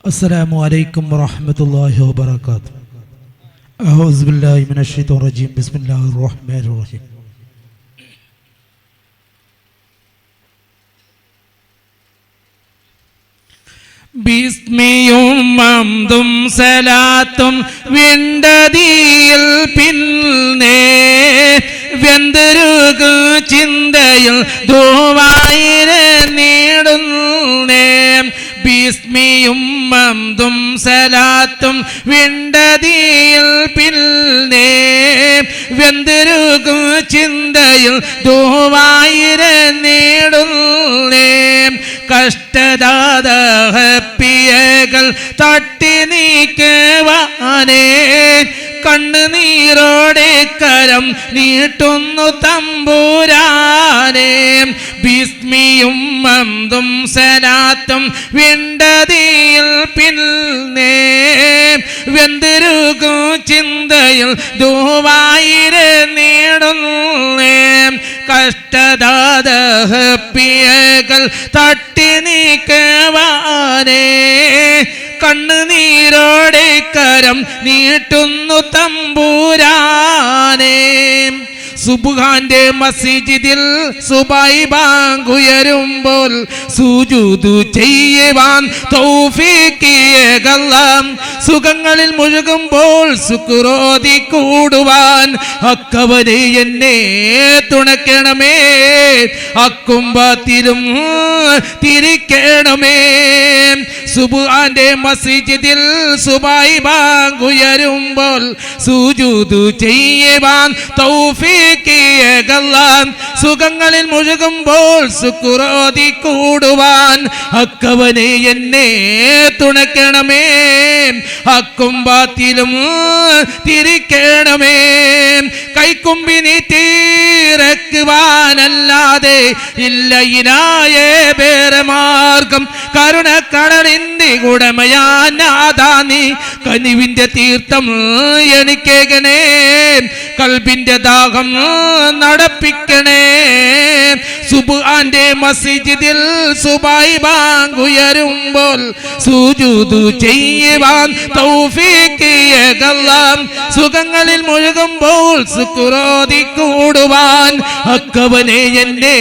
السلام عليكم ورحمة الله وبركاته. أعوذ بالله من الشيطان الرجيم. بسم الله الرحمن الرحيم. ബിസ്മിയും മംദും സലാത്തും വിണ്ടതിയിൽ പിന്നെ വെന്തരുകു ചിന്തയിൽ ദുആയിരെ നീടുന്നേ. ബിസ്മിയും മംദും സലാത്തും വിണ്ടതിയിൽ പിന്നെ വെന്തരുകു ചിന്തയിൽ ദുആയിരെ നീടുന്നേ. കഷ്ടദാഹപ്പിയകൾ തട്ടി നീക്കുവാനേ കണ്ണുനീരോടെ കരം നീട്ടുന്നു തമ്പുരാനേ. ബിസ്മിയും മംദും സലാത്തും വിണ്ടതിയിൽ പിന്നെ വെന്തരുകു ചിന്തയിൽ ദുആയിരെ നീടുന്നേ. കഷ്ടദാഹപ്പിയകൾ തട്ടി നീക്കുവാനേ കണ്ണുനീരോടെ കരം നീട്ടുന്നു തമ്പുരാനേ. സുബ്ഹാന്റെ മസ്ജിദിൽ സുബഹി ബാങ്ക് ഉയരുമ്പോൾ സുജൂദ് ചെയ്യുവാൻ തൗഫീഖിയേകല്ല. സുഖങ്ങളിൽ മുഴുകുമ്പോൾ ശുക്രോതി കൂടുവാൻ അക്കവനെ എന്നെ തുണയ്ക്കണമേ. അക്കുംബത്തിലും തിരിക്കണമേ. സുബ്ഹാന്റെ മസ്ജിദിൽ സുബഹി ബാങ്ക് ഉയരുമ്പോൾ സുജൂദ് ചെയ്യുവാൻ തൗഫീഖിയേകല്ല. സുഖങ്ങളിൽ മുഴുകുമ്പോൾ ശുക്രോതി കൂടുവാൻ അക്കവനെ എന്നെ തുണയ്ക്കണമേ. അക്കുംബത്തിലും തിരിക്കണമേ. കൈക്കുമ്പിനി തീരക്കുവാനല്ലാതെ ഇല്ല ഇനായേ വേറെ മാർഗം. കരുണക്കടലിന്റെ ഉടമയാനാഥാ നീ കനിവിന്റെ തീർത്ഥം എനിക്കേകണേ. കൽബിന്റെ ദാഹം നടപ്പിക്കണേ. സുബ്ഹാന്റെ മസ്ജിദിൽ സുബഹി ബാങ്ക് ഉയരുമ്പോൾ സുജൂദ് ചെയ്യുവാൻ തൗഫീഖിയേകല്ല. സുഖങ്ങളിൽ മുഴുകുമ്പോൾ ശുക്രോതി കൂടുവാൻ അക്കവനെ എന്നെ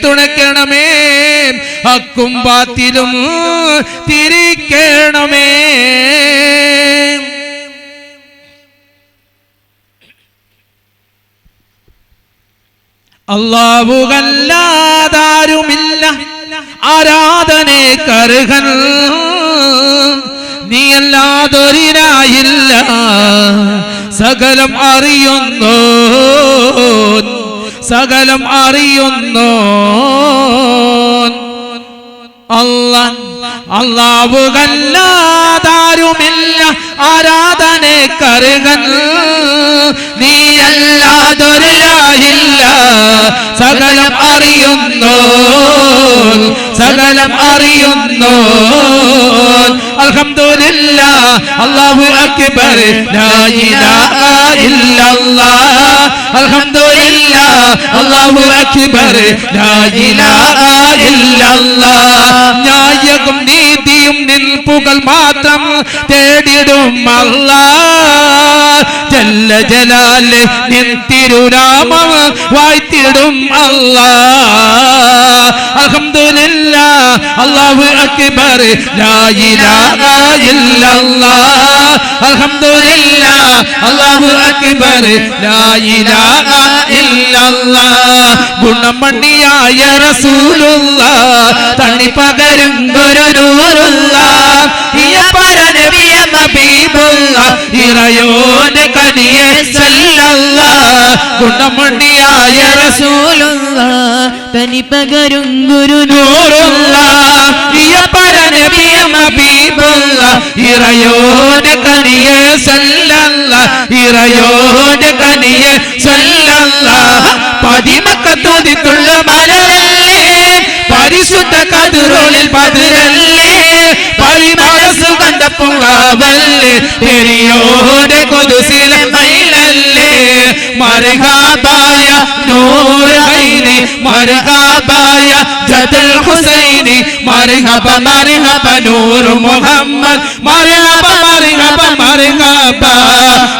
തുണയ്ക്കണമേ. അക്കുംബത്തിലും തിരിക്കണമേ. അല്ലാഹുവല്ലാതാരുമില്ല ആരാധനക്കർഹൻ. നീയല്ലാതൊരിനായില്ല സകലം അറിയുന്നോ സകലം അറിയുന്നോ അല്ലാഹുവല്ലാതാരുമില്ല ആരാധനക്കർഹൻ. നീയല്ലാതൊരിനായില്ല സകലം അറിയുന്നോ സകലം അറിയുന്നോ. അൽഹംദുലില്ലാഹ് അല്ലാഹു അക്ബർ ലാ ഇലാഹ ഇല്ലല്ലാഹ്. അൽഹംദുലില്ലാഹ് അല്ലാഹു അക്ബർ ലാ ഇലാഹ ഇല്ലല്ലാഹ്. ന്യായവും നീതിയും നിൽപ്പുകൾ മാത്രം തേടിടും അല്ലാഹ്. ജല്ല ജലാലെ നിൻ തിരുനാമം വാഴ്ത്തിടും അല്ലാഹ്. അൽഹംദുലില്ലാഹ് അല്ലാഹു അക്ബർ ലാ ഇലാഹ ഇല്ലല്ലാഹ്. അൽഹംദുലില്ലാഹ് അല്ലാഹു അക്ബർ ലാ ഇലാഹ ഇല്ലല്ലാഹ്. ഗുണമണിയായ റസൂലുള്ളാഹ് തണിപകരും ഗുരുനൂറുള്ളാഹ്. ഇയപരനബിയ ഹബീബുള്ളാഹ് ഇറയോനെ കനിയെ സല്ലല്ലാഹ്. ഗുണമണിയായ റസൂലുള്ളാഹ് തണിപകരും ഗുരുനൂറുള്ളാഹ്. ഇയപരനബിയ ഹബീബുള്ളാഹ് ഇറയോനെ കനിയെ സല്ലല്ലാഹ്. ഇറയോനെ കനിയെ സല്ലല്ലാഹ്. പതിമക്കത്തോതിത്തുള്ള മലരല്ലേ പരിശുദ്ധ കതിരൊളിൽ പതിരല്ലേ പരിമള സുഗന്ധ പൂങ്കാവല്ലേ പെരിയോടെ കൊതുസിലെ മയിലല്ലേ മർഹബായ നൂർ ഐനി مرحبا يا جد الحسين مرحبا مرحبا نور محمد مرحبا مرحبا مرحبا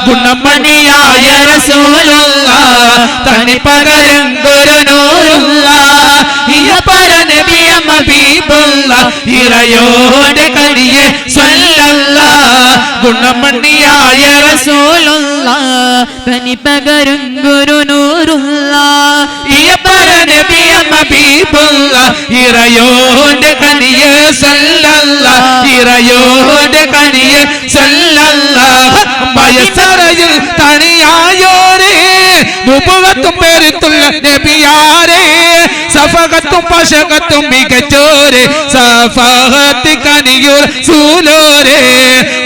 ഗുണമണിയായ റസൂലുള്ളാഹ് തനി പകരം ഗുരുനൂറുള്ളാഹ് യ പരനബിയ ഹബീബുള്ളാഹ് ഇറയോടെ കനിയെ സ്വല്ലല്ലാഹ് ഗുണമണിയായ റസൂലുള്ളാഹ് തനി പകരം ഗുരുനൂറുള്ളാഹ് യ പരനബിയ ഹബീബുള്ളാഹ് ഇറയോടെ കനിയെ സ്വല്ലല്ലാഹ് ഇറയോടെ കനിയെ സ്വല്ലല്ലാഹ് മയസറയിൽ തണിയായോരേ നുബുവത്തും പേരുത്തുള്ള നബിയാരേ സഫഖത്തും പശഖത്തും മികച്ചോരേ സഫാഹത്ത് കനിയൂർ സൂലോരേ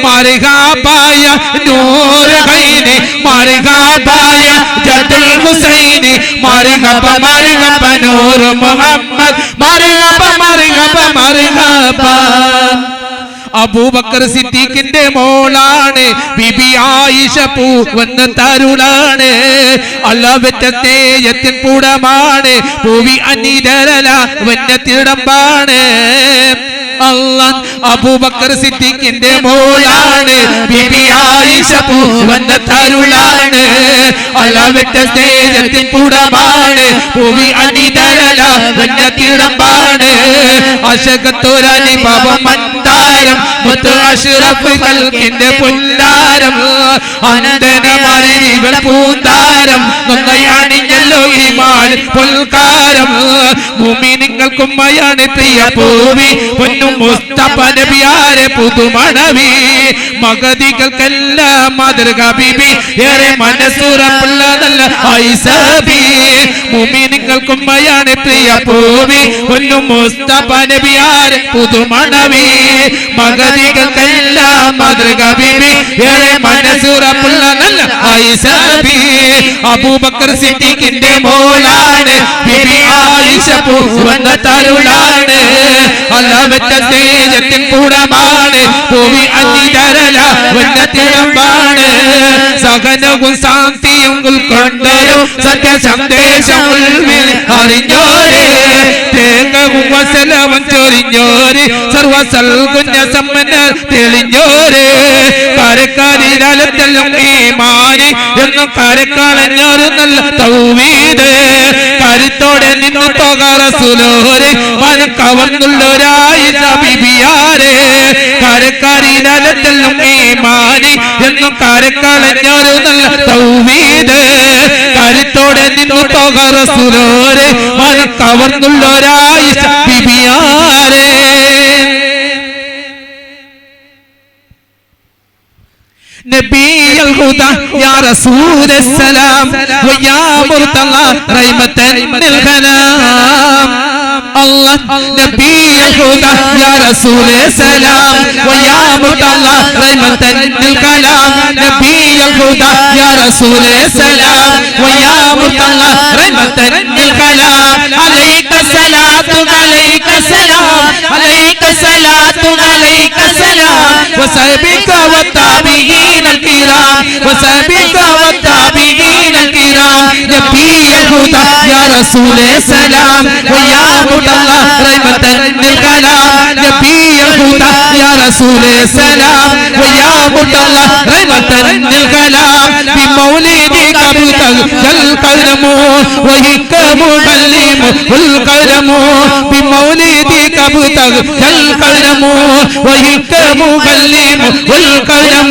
മർഹബായ നൂർ ഖൈനി മർഹബായ ജദുൽ ഹുസൈനി മർഹബ മർഹബ നൂർ മുഹമ്മദ് മർഹബ മർഹബ മർഹബ അബൂബക്കർ സിദ്ദീഖിന്റെ മോളാണ് ബിബി ആയിഷ പൂവന്ന തരുളാണ് അള്ളാഹുവിന്റെ യത്തിൻ പൂടമാണ് പൂവി അനിതരല വന്യത്തിടമ്പാണ് അല്ലാഹ് അബൂബക്കർ സിദ്ദീഖിന്റെ മോളാണ് ബിബി ആയിഷ പൂവന്ന തരുളാണ് അള്ളാഹുവിന്റെ യത്തിൻ പൂടമാണ് പൂവി അനിതരല വന്യത്തിടമ്പാണ് അശകത്തുരനി പവമന്താരം മുത്ത് അഷ്റഫ് ഖൽഖിന്റെ പുല്ലാരം അനന്തനമായി ഇവൾ പൂന്താരം നൊന്നയാണിഞ്ഞല്ലോ ഈമാൻ പുൽക്കാരം മുഅ്മിനീങ്ങൾക്കുമ്മയാണ് പ്രിയ പൂവി പൊന്നു മുസ്തഫ നബിയാരെ പുതുമണവി മഗതികൾക്കെല്ലാം മാതൃക ബിബി ഏറെ മനസ്സുറപ്പുള്ള നല്ല ഐസബി മുഅ്മിനീങ്ങൾക്കുമ്മയാണ് പ്രിയ പൂവി പൊന്നു മുസ്തഫ നബിയാരെ പുതുമണവി മഗതികൾക്കെല്ലാം മാതൃക ബിബി ഏറെ മനസ്സുറപ്പുള്ള നല്ല ഐസബി അബൂബക്കർ സിദ്ദീഖിന്റെ മോളാണ് ബിബി ആയിഷ പൂവന്ന തരുളാണ് അല്ലാഹുവിന്റെ തേജത്തിൻ കൂടമാണ് പൂവി അനിതരല വന്യത്തിടമ്പാണ് സകലവും ശാന്തിയും ഉൾക്കൊണ്ടൊരു സത്യ സന്ദേശം ഉൾവിൽ അറിഞ്ഞോരേ തേങ്ങവും വസലവും ചൊരിഞ്ഞോര് സർവസൽഗുണ്യ സമ്പന്നർ തെളിഞ്ഞോര് കരക്കാരിലും ഈമാനി എന്നും കരക്കാളഞ്ഞൊരു നല്ല തൗഹീദ് കരുത്തോടെ നിന്നു പോക റസൂലോരെ മനം കവർന്നുള്ളൊരായി ബിബിയാരെ കരക്കാരിലും ഈമാനി എന്നും കരക്കാളഞ്ഞൊരു നല്ല തൗഹീദ് കരുത്തോടെ നിന്നു പോക റസൂലോരെ മനം കവർന്നുള്ളൊരായി ബിബിയാരെ نبي الهدى يا رسول السلام ويا مرتضى رحمة للكلام الله نبي الهدى يا رسول السلام ويا مرتضى رحمة للكلام نبي الهدى يا رسول السلام ويا مرتضى رحمة للكلام عليك الصلاة عليك السلام عليك الصلاة عليك السلام وصحبك والتابعين الكرام وصحبك والتابعين الكرام نبي الهدى يا رسول السلام ويا مرتضى رحمة للكلام نبي الهدى يا رسول السلام ويا مرتضى رحمة للكلام بمولدك ابتغى القلم وهكم كلم القلم بمولدك ابتغى القلم وهكم كلم القلم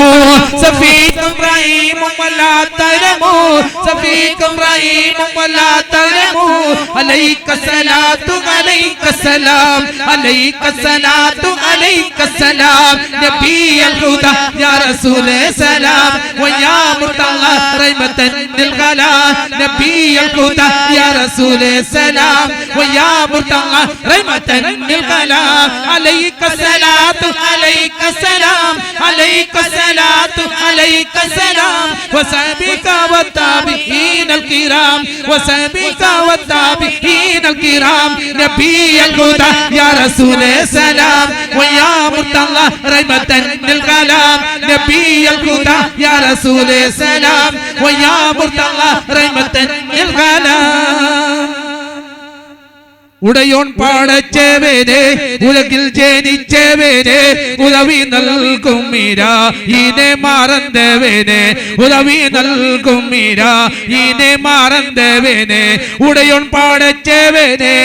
سفيك ابراهيم ولا ترموا سفيك ابراهيم ولا ترموا عليك الصلاة عليك السلام عليك الصلاة عليك السلام نبي الهدى يا رسول السلام ويا مرتضى رحمة للكلام نبي الهدى يا رسول السلام ويا مرتضى رحمة للكلام عليك الصلاة عليك السلام عليك الصلاة عليك السلام وصحبك والتابعين الكرام وصحبك والتابعين الكرام نبي الهدى يا رسول السلام ويا مرتضى رحمة للكلام نبي الهدى يا رسول السلام ويا مرتضى رحمة للكلام ഉടയോൻ പടച്ചവനെ ഉലകിൽ ജനിച്ചവനെ ഉദവി നൽകും മീരാ ഇനെ മറന്നവനെ ഉദവി നൽകും മീരാ ഇനെ മറന്നവനെ ഉടയോൻ പടച്ചവനെ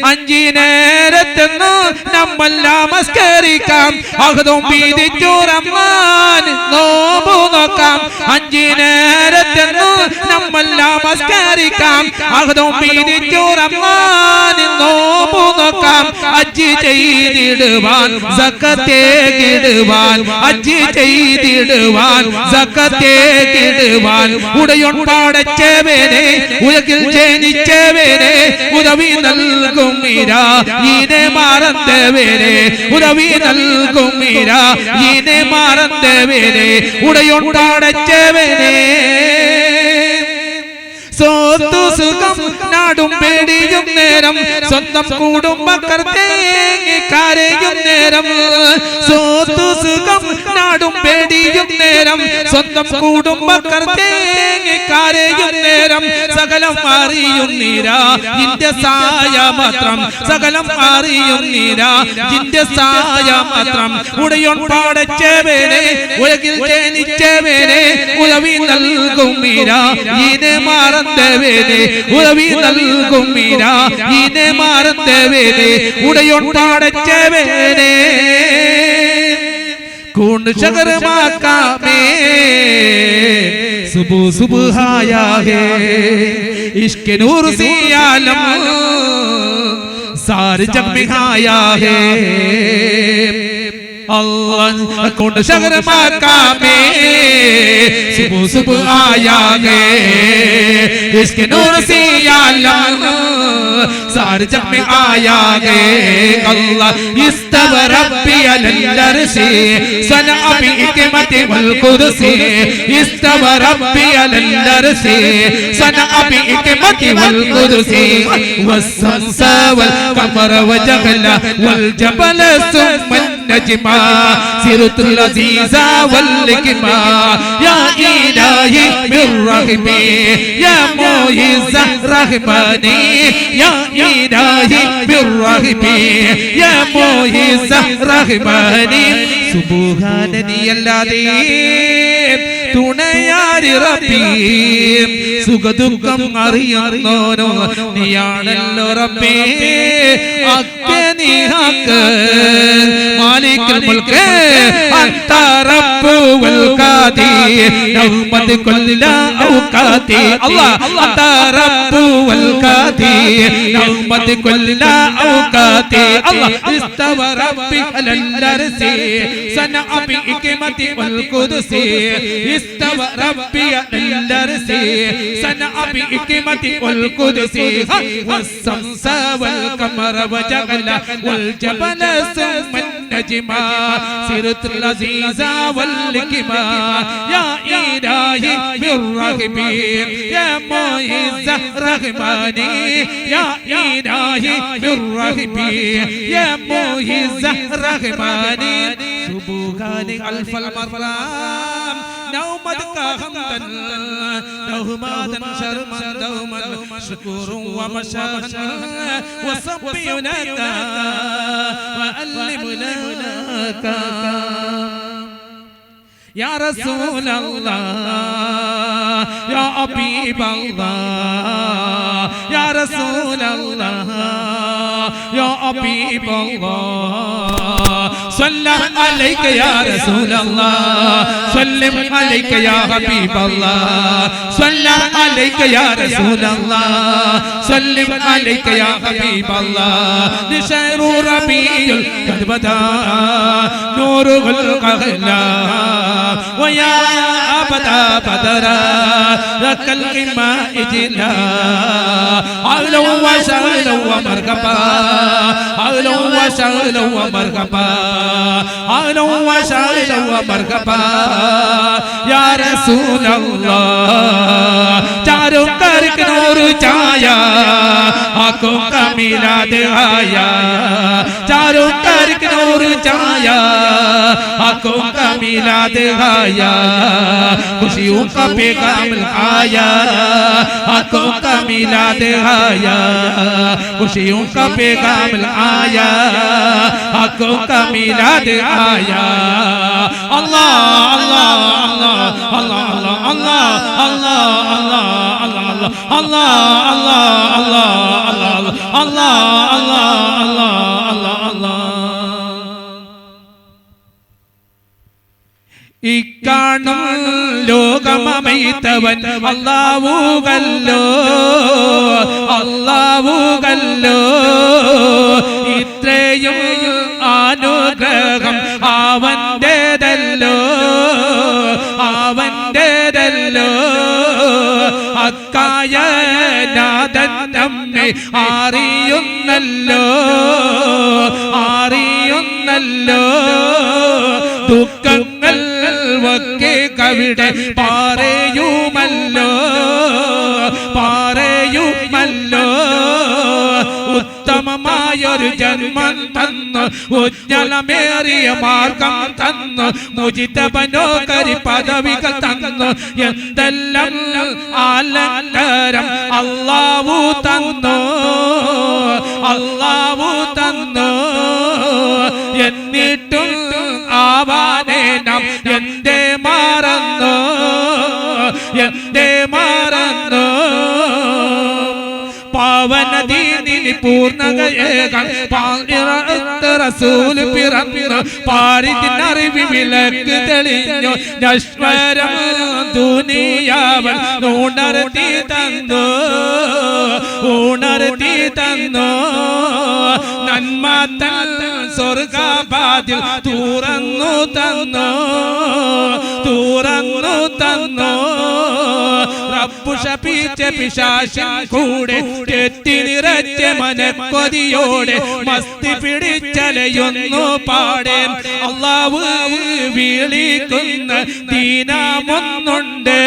അഞ്ചി നേരത്തെന്ന് നമ്മൾ നമസ്കരിക്കാം അഹദും വീതിച്ചു റഹ്മാൻ നോമ്പു നോക്കാം അഞ്ചി നേരത്തെന്ന് നമ്മൾ നമസ്കരിക്കാം അഹദും വീതിച്ചു റഹ്മാൻ നോമ്പു നോക്കാം അജ്ജി ചെയ്തിടുവാൻ സക്കത്തേകിടുവാൻ അജ്ജി ചെയ്തിടുവാൻ സക്കത്തേകിടുവാൻ ഉടയോൻ പടച്ചവനെ ഉലകിൽ ജനിച്ചവനെ ഉദവി നൽകും മീരാ ഇനെ മറന്നവനെ ഉദവി നൽകും മീരാ ഇനെ മറന്നവനെ ഉടയോൻ പടച്ചവനെ സ്വത്തു സുഖം നാടും പേടിയും നേരം സ്വന്തം കുടുംബക്കാർ തേങ്ങി കരയും നേരം സ്വത്തു സുഖം നാടും പേടിയും നേരം സ്വന്തം കുടുംബക്കാർ തേങ്ങി കരയും നേരം സകലം അറിയുന്നീരാ ഇന്റെ സായ മാത്രം സകലം അറിയുന്നീരാ ഇന്റെ സായ മാത്രം ഉടയോൻ പടച്ചവനെ ഉലകിൽ ജനിച്ചവനെ ഉദവി നൽകും മീരാ ഇനെ മറന്നവനെ ഉദവി നൽകും മീരാ ഇനെ മറന്നവനെ ഉടയോൻ പടച്ചവനെ कौन शगर माका में सुबह सुबह आया है इश्क नूर से आलम सारे जग में आया है अल्लाह कौन शगर माका में सुबह सुबह आया है इश्क नूर से आलम सारे जग में आया है अल्लाह इस्तव रब्बी अलल अर्शी सना बि हिकमति वल कुर्सी इस्तव रब्बी अलल अर्शी सना बि हिकमति वल कुर्सी वस्सम्स वल कमर वजगला वल जबल सुम्मा नजमा सिरतुल अजीजा वल लिकमा या इलाही मिर रहमी या मुइज़ रहमानी या इलाही मिर रहमी या मुइज़ रहमानी സുബ്ഹാനനി അല്ലാതെ തുണയാരി റബ്ബി സുഖദുഃഖം അറിയുന്നോനോ നീയാണല്ലോ റബ്ബേ അക്കെ നീ ഹക്ക് മാലിക്കുൽ മുൽക്ക് അൻത റബ്ബുൽ ഖാദി നൗമത് കുല്ല ഔഖാതി അല്ലാഹ് അൻത റബ്ബുൽ ഖാദി നൗമത് കുല്ല ഔഖാതി അല്ലാഹ് ഇസ്തവ റബ്ബി അലൽ അർശി सना बि हिकमति वल कुर्सी इस्तव रब्बी अलल अर्शी सना बि हिकमति वल कुर्सी वस्सम्स वल कमर वजगला वल जबल सुम्मा नजमा सिरतुल अजीजा वल लिकमा या इलाही मिर रहमी या मुइज़ रहमानी या इलाही मिर रहमी या मुइज़ रहमानी सुबहान अल्फल मरलाम नौमत का हमदन नौमादन शर्मन दौमन शुकुरुन व मशाहन व सब्बियुनका व अल्लिमुनका या रसूल अल्लाह या हबीब अल्लाह या रसूल अल्लाह या हबीब अल्लाह सल्ला अलैका या रसूल अल्लाह सल्लिम अलैका या हबीब अल्लाह सल्ला अलैका या रसूल अल्लाह सल्लिम अलैका या हबीब अल्लाह निशरु रबीउल कद बदा नूरुल कहला वया अबदा बदरा रकल इमा इजला अहलो व सहलो व मरहबा अहलो व सहलो व मरहबा أهلا وسهلا ومرحبا يا رسول الله चारों करक नूर छाया आंखों का मिलाद आया चारों करक नूर छाया आंखों का मिलाद आया खुशियों का पैगाम आया आंखों का मिलाद आया खुशियों का पैगाम आया आंखों का मिलाद आया अल्लाह अल्लाह अल्लाह अल्लाह अल्लाह अल्लाह अल्लाह Allah Allah Allah Allah Allah Allah Allah Allah ഇക്കാണും ലോകമമൈത്തവൻ അല്ലാഹുവല്ലോ അല്ലാഹുവല്ലോ ഇത്രയും അനുഗ്രഹം അവന്റേതല്ലോ അവന്റേതല്ലോ അക്കായ നാഥൻ നമ്മെ അറിയുന്നല്ലോ അറിയുന്നല്ലോ ദുഃഖങ്ങൾ ഒക്കെ കവിടെ പറയുമല്ലോ പറയുമല്ലോ ഉത്തമമായൊരു ജന്മം തന്നു ഉജ്ജ്വലമേറിയ മാർഗം തന്നു മുജിതബനോകരി പദവികൾ തന്നു എന്തെല്ലാം അലങ്കാരം അല്ലാഹു തന്നു അല്ലാഹു തന്നു എന്നിട്ടും ആവാനെ നാം എന്തേ മറന്നു എന്തേ മറന്നു പാവന ദീനിനി പൂർണ്ണകയേകാൻ റസൂൽ പിറന്നു പാരിതിനറിവി വിളക്ക് തെളിഞ്ഞു നശ്വരം ദുനിയാവൻ ഉണർത്തി തന്നു ഉണർത്തി തന്നു നന്മതൻ സ്വർഗവാതിൽ തുറന്നു തന്നു തുറന്നു തന്നു റബ്ബു ശപിച്ച പിശാചിൻ കൂടെ തെറ്റിനിറച്ച മനക്കൊതിയോടെ മസ്തി പിടിച്ചലയുന്നു പാടെ അല്ലാഹു വിളിക്കുന്ന ദീനാമൊന്നുണ്ട്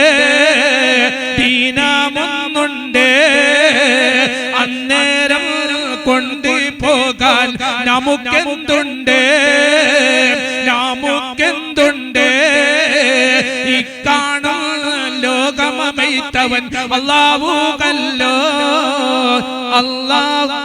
ദീനാമൊന്നുണ്ട് അന്നേരം കൊണ്ടുപോകാൻ നമുക്കെന്തുണ്ട് നമുക്കെന്തുണ്ട് ഇക്കാണും ലോകമമൈത്തവൻ അല്ലാഹുവല്ലോ അല്ലാഹു